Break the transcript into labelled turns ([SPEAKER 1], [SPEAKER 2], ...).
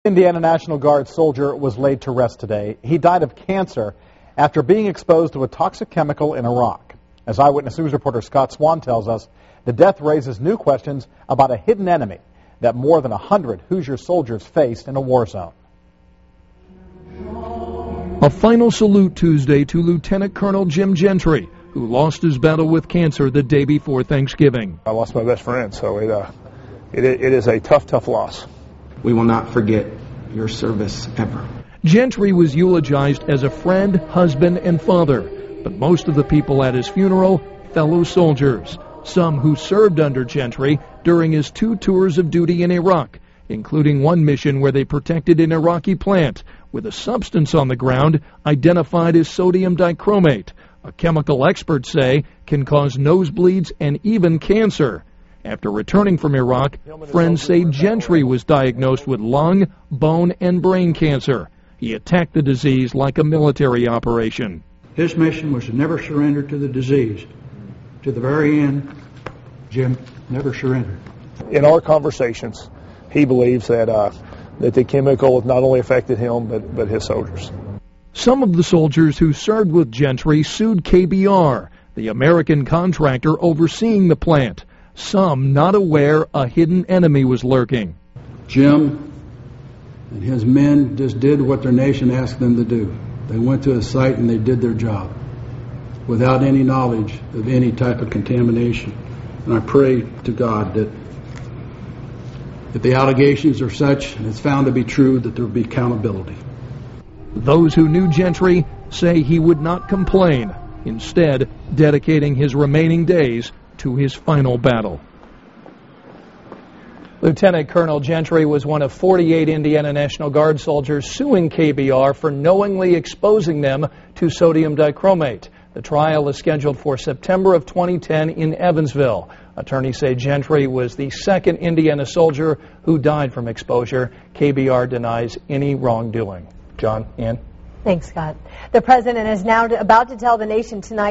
[SPEAKER 1] Indiana National Guard soldier was laid to rest today. He died of cancer after being exposed to a toxic chemical in Iraq. As Eyewitness News reporter Scott Swan tells us, the death raises new questions about a hidden enemy that more than 100 Hoosier soldiers faced in a war zone.
[SPEAKER 2] A final salute Tuesday to Lieutenant Colonel Jim Gentry, who lost his battle with cancer the day before Thanksgiving.
[SPEAKER 3] I lost my best friend, so it is a tough loss.
[SPEAKER 4] We will not forget your service ever.
[SPEAKER 2] Gentry was eulogized as a friend, husband, and father, but most of the people at his funeral, fellow soldiers, some who served under Gentry during his 2 tours of duty in Iraq, including one mission where they protected an Iraqi plant with a substance on the ground identified as sodium dichromate, a chemical experts say can cause nosebleeds and even cancer. After returning from Iraq, friends say Gentry was diagnosed with lung, bone, and brain cancer. He attacked the disease like a military operation.
[SPEAKER 5] His mission was to never surrender to the disease. To the very end, Jim never surrendered.
[SPEAKER 3] In our conversations, he believes that the chemical has not only affected him, but his soldiers.
[SPEAKER 2] Some of the soldiers who served with Gentry sued KBR, the American contractor overseeing the plant. Some not aware a hidden enemy was lurking.
[SPEAKER 5] Jim and his men just did what their nation asked them to do. They went to a site and they did their job without any knowledge of any type of contamination. And I pray to God that if the allegations are such and it's found to be true, that there will be accountability.
[SPEAKER 2] Those who knew Gentry say he would not complain, instead dedicating his remaining days to his final battle.
[SPEAKER 6] Lieutenant Colonel Gentry was one of 48 Indiana National Guard soldiers suing KBR for knowingly exposing them to sodium dichromate. The trial is scheduled for September of 2010 in Evansville. Attorneys say Gentry was the second Indiana soldier who died from exposure. KBR denies any wrongdoing. John, Ann?
[SPEAKER 7] Thanks, Scott. The president is now about to tell the nation tonight